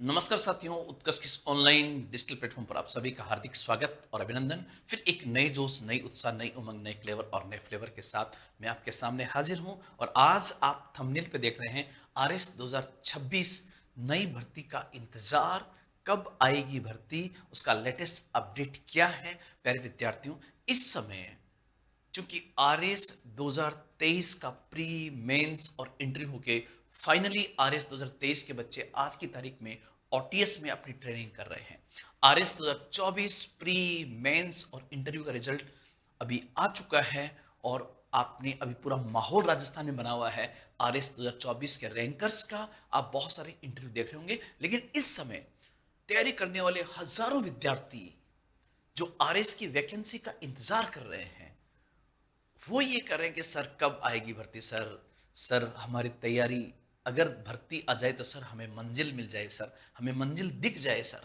नमस्कार साथियों, उत्कर्ष किस ऑनलाइन डिजिटल प्लेटफॉर्म पर आप सभी का हार्दिक स्वागत और अभिनंदन। फिर एक नए जोश, नई उत्साह, नई उमंग, नए फ्लेवर और नए फ्लेवर के साथ मैं आपके सामने हाजिर हूं। और आज आप थंबनेल पे देख रहे हैं आरएस 2026 नई भर्ती का इंतजार। कब आएगी भर्ती, उसका लेटेस्ट अपडेट क्या है? प्यारे विद्यार्थियों, इस समय क्योंकि आरएस 2023 का प्री मेंस और इंटरव्यू होके फाइनली आरएस 2023 के बच्चे आज की तारीख में ओटीएस में अपनी ट्रेनिंग कर रहे हैं। आरएस 2024 प्री मेंस और इंटरव्यू का रिजल्ट अभी आ चुका है और आपने अभी पूरा माहौल राजस्थान में बना हुआ है आरएस 2024 के रैंकर्स का। आप बहुत सारे इंटरव्यू देख रहे होंगे, लेकिन इस समय तैयारी करने वाले हजारों विद्यार्थी जो आरएस की वैकेंसी का इंतजार कर रहे हैं, वो ये कर रहे हैं कि सर कब आएगी भर्ती। सर हमारी तैयारी, अगर भर्ती आ जाए तो सर हमें मंजिल मिल जाए, सर हमें मंजिल दिख जाए सर।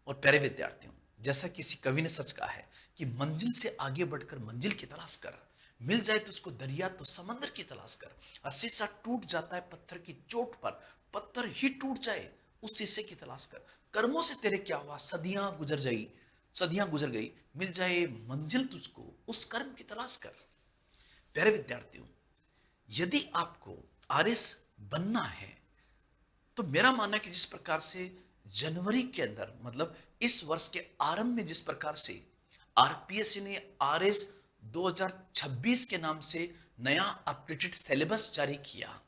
और प्यारे विद्यार्थियों, जैसा किसी कवि ने सच कहा है कि मंजिल से आगे बढ़कर मंजिल की तलाश कर, मिल जाए तो उसको दरिया तो समंदर की तलाश कर। और शीशा टूट जाता है पत्थर की चोट पर, पत्थर ही टूट जाए उस शीशे की तलाश कर। कर्मों से तेरे क्या हुआ, सदियां गुजर गई, मिल जाए मंजिल तुझको उस कर्म की तलाश कर। प्यारे विद्यार्थियों, यदि आपको आरएस बनना है तो मेरा मानना है कि जिस प्रकार से जनवरी के अंदर, मतलब इस वर्ष के आरंभ में जिस प्रकार से आरपीएससी ने आरएस 2026 के नाम से नया अपडेटेड सिलेबस जारी किया,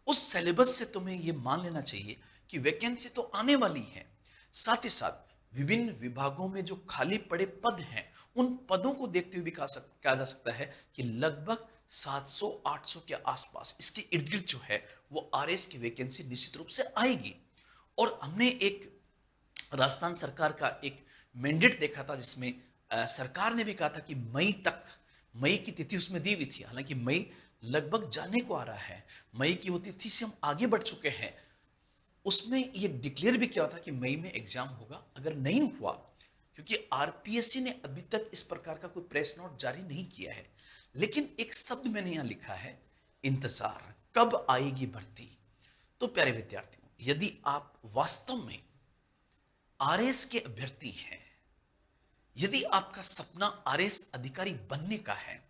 उस सिलेबस से तुम्हें यह मान लेना चाहिए कि वैकेंसी तो आने वाली है। साथ ही साथ विभिन्न विभागों में जो खाली पड़े पद हैं, उन पदों को देखते हुए भी कहा जा सकता है कि लगभग 700-800 के आसपास इसके इर्द गिर्द जो है वो आरएस की वैकेंसी निश्चित रूप से आएगी। और हमने एक राजस्थान सरकार का एक मैंडेट देखा था जिसमें सरकार ने भी कहा था कि मई की तिथि उसमें दी हुई थी। हालांकि मई लगभग जाने को आ रहा है, मई की वो तिथि से हम आगे बढ़ चुके हैं। उसमें ये डिक्लेयर भी किया था कि मई में एग्जाम होगा। अगर नहीं हुआ, क्योंकि आरपीएससी ने अभी तक इस प्रकार का कोई प्रेस नोट जारी नहीं किया है, लेकिन एक शब्द मैंने यहां लिखा है, इंतजार। कब आएगी भर्ती? तो प्यारे विद्यार्थियों, यदि आप वास्तव में आरएस के अभ्यर्थी हैं, यदि आपका सपना आरएस अधिकारी बनने का है,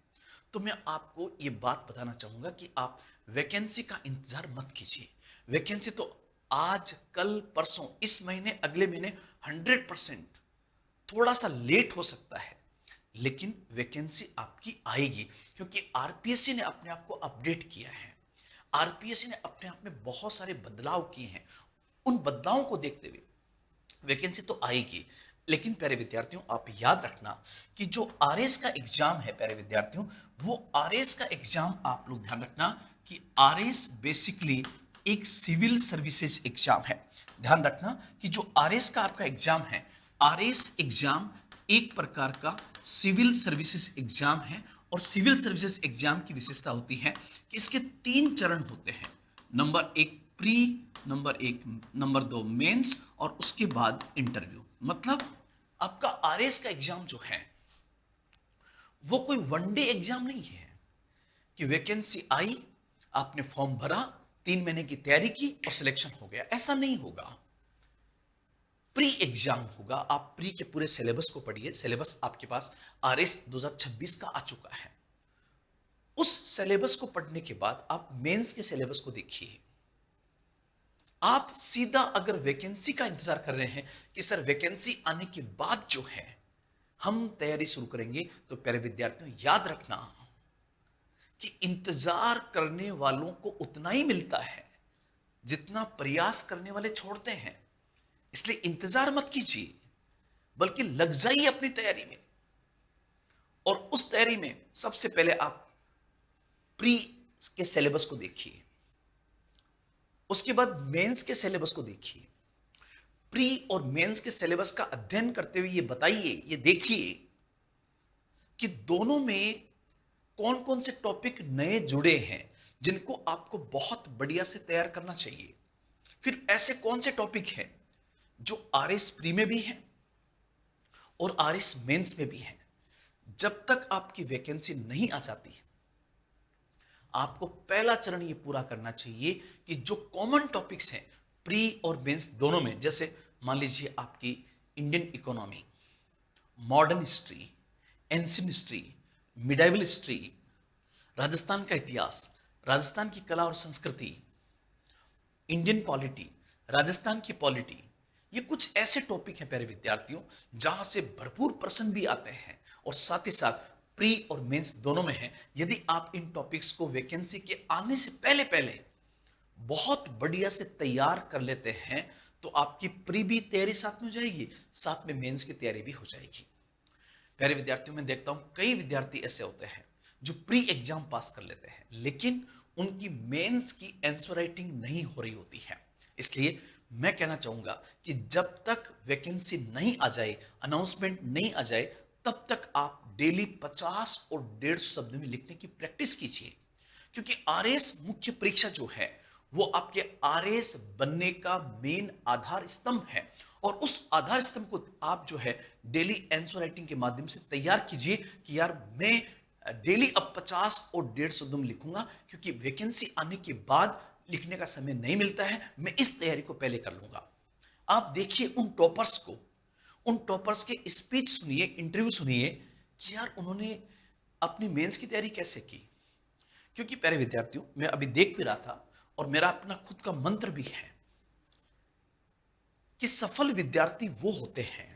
तो मैं आपको यह बात बताना चाहूंगा कि आप वैकेंसी का इंतजार मत कीजिए। वैकेंसी तो आज कल परसों, इस महीने, अगले महीने 100% थोड़ा सा लेट हो सकता है, लेकिन वैकेंसी आपकी आएगी। क्योंकि आरपीएससी ने अपने आप को अपडेट किया है, आरपीएससी ने अपने आप में बहुत सारे बदलाव किए हैं। उन बदलावों को देखते हुए वैकेंसी तो आएगी। लेकिन प्यारे विद्यार्थियों, आप याद रखना कि जो आरएस का एग्जाम है, प्यारे विद्यार्थियों, वो आरएस का एग्जाम आप लोग ध्यान रखना कि आरएस बेसिकली एक सिविल सर्विसेज एग्जाम है। ध्यान रखना कि जो आरएस का आपका एग्जाम है, आरएस एग्जाम एक प्रकार का सिविल सर्विसेज एग्जाम है। और सिविल सर्विसेज एग्जाम की विशेषता होती है कि इसके 3 चरण होते हैं। नंबर 1 प्री, नंबर 2 मेंस और उसके बाद इंटरव्यू। मतलब आपका आरएस का एग्जाम जो है वो कोई वनडे एग्जाम नहीं है कि वैकेंसी आई, आपने फॉर्म भरा, 3 महीने की तैयारी की और सिलेक्शन हो गया। ऐसा नहीं होगा। प्री एग्जाम होगा। आप प्री के पूरे सिलेबस को पढ़िए। सिलेबस आपके पास आरएस 2026 का आ चुका है। उस सिलेबस को पढ़ने के बाद आप मेंस के सिलेबस को देखिए। आप सीधा अगर वैकेंसी का इंतजार कर रहे हैं कि सर वैकेंसी आने के बाद जो है हम तैयारी शुरू करेंगे, तो प्यारे विद्यार्थियों याद रखना कि इंतजार करने वालों को उतना ही मिलता है जितना प्रयास करने वाले छोड़ते हैं। इसलिए इंतजार मत कीजिए, बल्कि लग जाइए अपनी तैयारी में। और उस तैयारी में सबसे पहले आप प्री के सिलेबस को देखिए, उसके बाद मेंस के सिलेबस को देखिए। प्री और मेंस के सिलेबस का अध्ययन करते हुए ये बताइए, ये देखिए कि दोनों में कौन कौन से टॉपिक नए जुड़े हैं जिनको आपको बहुत बढ़िया से तैयार करना चाहिए। फिर ऐसे कौन से टॉपिक हैं जो आरएस प्री में भी हैं और आरएस मेंस में भी हैं। जब तक आपकी वैकेंसी नहीं आ जाती, आपको पहला चरण ये पूरा करना चाहिए कि जो कॉमन टॉपिक्स हैं प्री और मेंस दोनों में, जैसे मान लीजिए आपकी Indian economy, modern history, ancient history, medieval history, Rajasthan का इतिहास, राजस्थान की कला और संस्कृति, इंडियन पॉलिटी, राजस्थान की पॉलिटी, ये कुछ ऐसे टॉपिक हैं प्यारे विद्यार्थियों जहां से भरपूर प्रश्न भी आते हैं और साथ ही साथ प्री और मेंस दोनों में है। यदि आप इन टॉपिक्स को वैकेंसी के आने से पहले पहले बहुत बढ़िया से तैयार कर लेते हैं तो आपकी प्री भी तैयारी साथ में हो जाएगी, साथ में मेंस की तैयारी भी हो जाएगी। प्यारे विद्यार्थियों, मैं देखता हूं कई विद्यार्थी ऐसे होते हैं जो प्री एग्जाम पास कर लेते हैं लेकिन उनकी मेंस की आंसर राइटिंग नहीं हो रही होती है। इसलिए मैं कहना चाहूंगा कि जब तक वैकेंसी नहीं आ जाए, अनाउंसमेंट नहीं आ जाए, तब तक आप डेली 50 और 150 शब्द में लिखने की प्रैक्टिस कीजिए, क्योंकि आरएस मुख्य परीक्षा जो है वो आपके आरएस बनने का मेन आधार स्तंभ है और उस आधार स्तंभ को आप जो है डेली आंसर राइटिंग के माध्यम से तैयार कीजिए कि यार मैं डेली अब 50 और 150 शब्दों में लिखूंगा, क्योंकि वैकेंसी आने के बाद लिखने का समय नहीं मिलता है, मैं इस तैयारी को पहले कर लूंगा। आप देखिए उन टॉपर्स को, उन टॉपर्स के स्पीच सुनिए, इंटरव्यू सुनिए कि यार उन्होंने अपनी मेंस की तैयारी कैसे की। क्योंकि प्यारे विद्यार्थियों, मैं अभी देख भी रहा था और मेरा अपना खुद का मंत्र भी है कि सफल विद्यार्थी वो होते हैं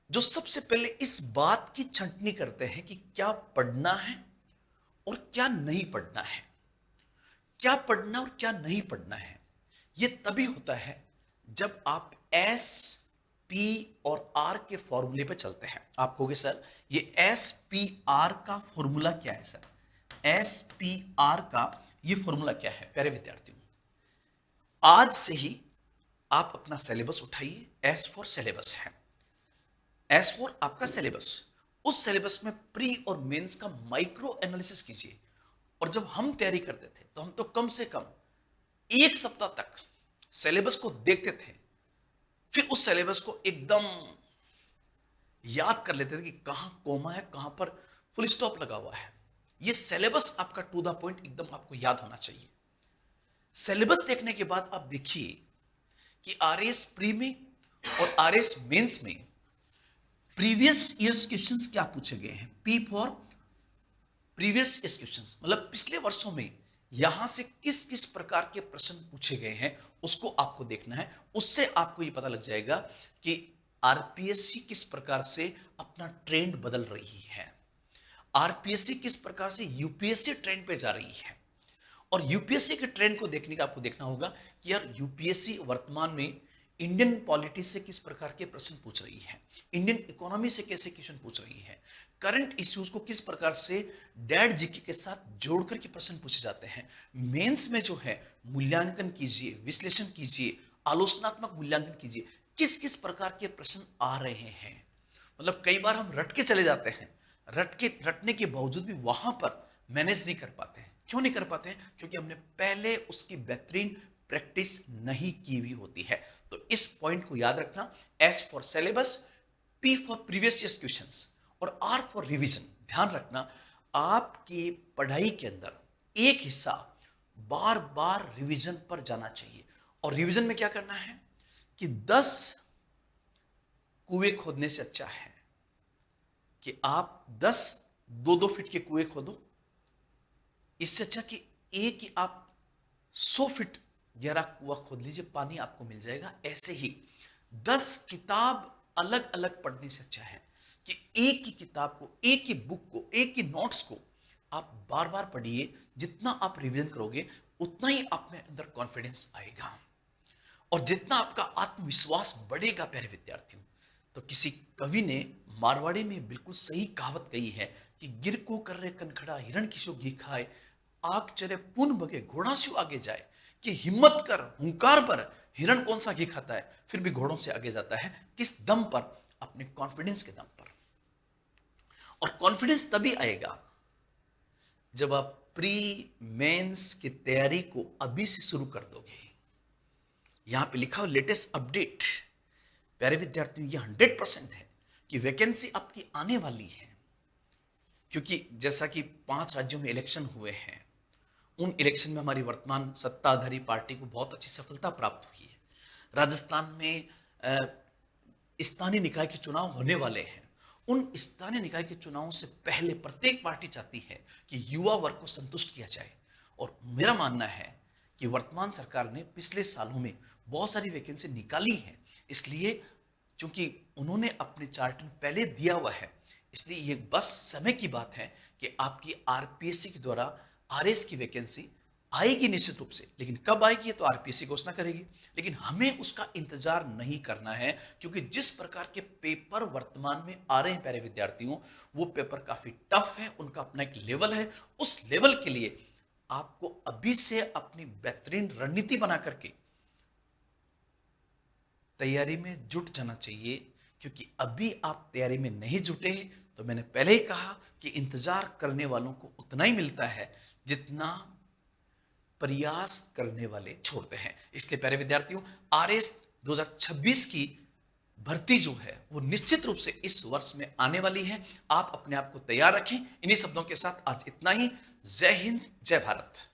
जो सबसे पहले इस बात की छंटनी करते हैं कि क्या पढ़ना है और क्या नहीं पढ़ना है, क्या पढ़ना और क्या नहीं पढ़ना है। यह तभी होता है जब आप एस, पी और आर के फॉर्मूले पे चलते हैं। आप कहोगे सर ये एस पी आर का फॉर्मूला क्या है? सर एस पी आर का ये फॉर्मूला क्या है? प्यारे विद्यार्थियों, आज से ही आप अपना सिलेबस उठाइए। एस फॉर सिलेबस है, एस फॉर आपका सिलेबस। उस सिलेबस में प्री और मेंस का माइक्रो एनालिसिस कीजिए। और जब हम तैयारी करते थे तो हम तो कम से कम एक सप्ताह तक सिलेबस को देखते थे, फिर उस सिलेबस को एकदम याद कर लेते थे कि कहां कोमा है, कहां पर फुल स्टॉप लगा हुआ है। यह सिलेबस आपका टू द पॉइंट एकदम आपको याद होना चाहिए। सिलेबस देखने के बाद आप देखिए कि आरएस प्री में और आरएस मेंस में प्रीवियस ईयर्स क्वेश्चंस क्या पूछे गए हैं। P for previous years questions, मतलब पिछले वर्षों में यहां से किस किस प्रकार के प्रश्न पूछे गए हैं उसको आपको देखना है। उससे आपको यह पता लग जाएगा कि आरपीएससी किस प्रकार से अपना ट्रेंड बदल रही है, आरपीएससी किस प्रकार से यूपीएससी ट्रेंड पे जा रही है। और यूपीएससी के ट्रेंड को देखने का आपको देखना होगा कि यार यूपीएससी वर्तमान में इंडियन पॉलिटिक्स से किस प्रकार के प्रश्न पूछ रही है, इंडियन इकोनॉमी से कैसे क्वेश्चन पूछ रही है, करंट इश्यूज को किस प्रकार से डेड जीके के साथ जोड़कर के प्रश्न पूछे जाते हैं। मेंस में जो है मूल्यांकन कीजिए, विश्लेषण कीजिए, आलोचनात्मक मूल्यांकन कीजिए, किस किस प्रकार के प्रश्न आ रहे हैं। मतलब कई बार हम रट के चले जाते हैं, रटने के बावजूद भी वहां पर मैनेज नहीं कर पाते हैं। क्यों नहीं कर पाते हैं? क्योंकि हमने पहले उसकी बेहतरीन प्रैक्टिस नहीं की हुई होती है। तो इस पॉइंट को याद रखना, S for syllabus, P for previous years questions और आर फॉर रिवीजन। ध्यान रखना आपकी पढ़ाई के अंदर एक हिस्सा बार बार रिवीजन पर जाना चाहिए। और रिवीजन में क्या करना है कि 10 कुएं खोदने से अच्छा है कि आप 10 2-2 फीट के कुएं खोदो। इससे अच्छा कि एक ही आप 100 फीट गहरा कुआं खोद लीजिए, पानी आपको मिल जाएगा। ऐसे ही 10 किताब अलग अलग पढ़ने से अच्छा है कि एक ही किताब को, एक ही बुक को, एक ही नोट्स को आप बार बार पढ़िए। जितना आप रिवीजन करोगे उतना ही आप में अंदर कॉन्फिडेंस आएगा और जितना आपका आत्मविश्वास बढ़ेगा। प्यारे विद्यार्थियों, तो किसी कवि ने मारवाड़ी में बिल्कुल सही कहावत कही है कि गिर को कर रे कनखड़ा हिरण किसो घी खाए, आग चरे पुन बगे घोड़ा से आगे जाए। कि हिम्मत कर, हुंकार पर, हिरण कौन सा घी खाता है फिर भी घोड़ों से आगे जाता है। किस दम पर? अपने कॉन्फिडेंस के दम पर। और कॉन्फिडेंस तभी आएगा जब आप प्री मेंस की तैयारी को अभी से शुरू कर दोगे। यहां पे लिखा हो लेटेस्ट अपडेट। प्यारे विद्यार्थियों, ये 100% है कि वैकेंसी आपकी आने वाली है, क्योंकि जैसा कि 5 राज्यों में इलेक्शन हुए हैं उन इलेक्शन में हमारी वर्तमान सत्ताधारी पार्टी को बहुत अच्छी सफलता प्राप्त हुई है। राजस्थान में स्थानीय निकाय के चुनाव होने वाले हैं। उन स्थानीय निकाय के चुनावों से पहले प्रत्येक पार्टी चाहती है कि युवा वर्ग को संतुष्ट किया जाए, और मेरा मानना है कि वर्तमान सरकार ने पिछले सालों में बहुत सारी वैकेंसी निकाली है। इसलिए चूंकि उन्होंने अपने चार्ट में पहले दिया हुआ है, इसलिए ये बस समय की बात है कि आपकी आरपीएससी के द्वारा आरएस की वैकेंसी आएगी निश्चित रूप से। लेकिन कब आएगी ये तो आरपीएससी घोषणा करेगी, लेकिन हमें उसका इंतजार नहीं करना है, क्योंकि जिस प्रकार के पेपर वर्तमान में आ रहे हैं प्यारे विद्यार्थियों, वो पेपर काफी टफ है, उनका अपना एक लेवल है। उस लेवल के लिए आपको अभी से अपनी बेहतरीन रणनीति बना करके तैयारी में जुट जाना चाहिए, क्योंकि अभी आप तैयारी में नहीं जुटे तो मैंने पहले ही कहा कि इंतजार करने वालों को उतना ही मिलता है जितना प्रयास करने वाले छोड़ते हैं। इसलिए प्यारे विद्यार्थियों, आरएस 2026 की भर्ती जो है वो निश्चित रूप से इस वर्ष में आने वाली है। आप अपने आप को तैयार रखें। इन्हीं शब्दों के साथ आज इतना ही। जय हिंद, जय भारत।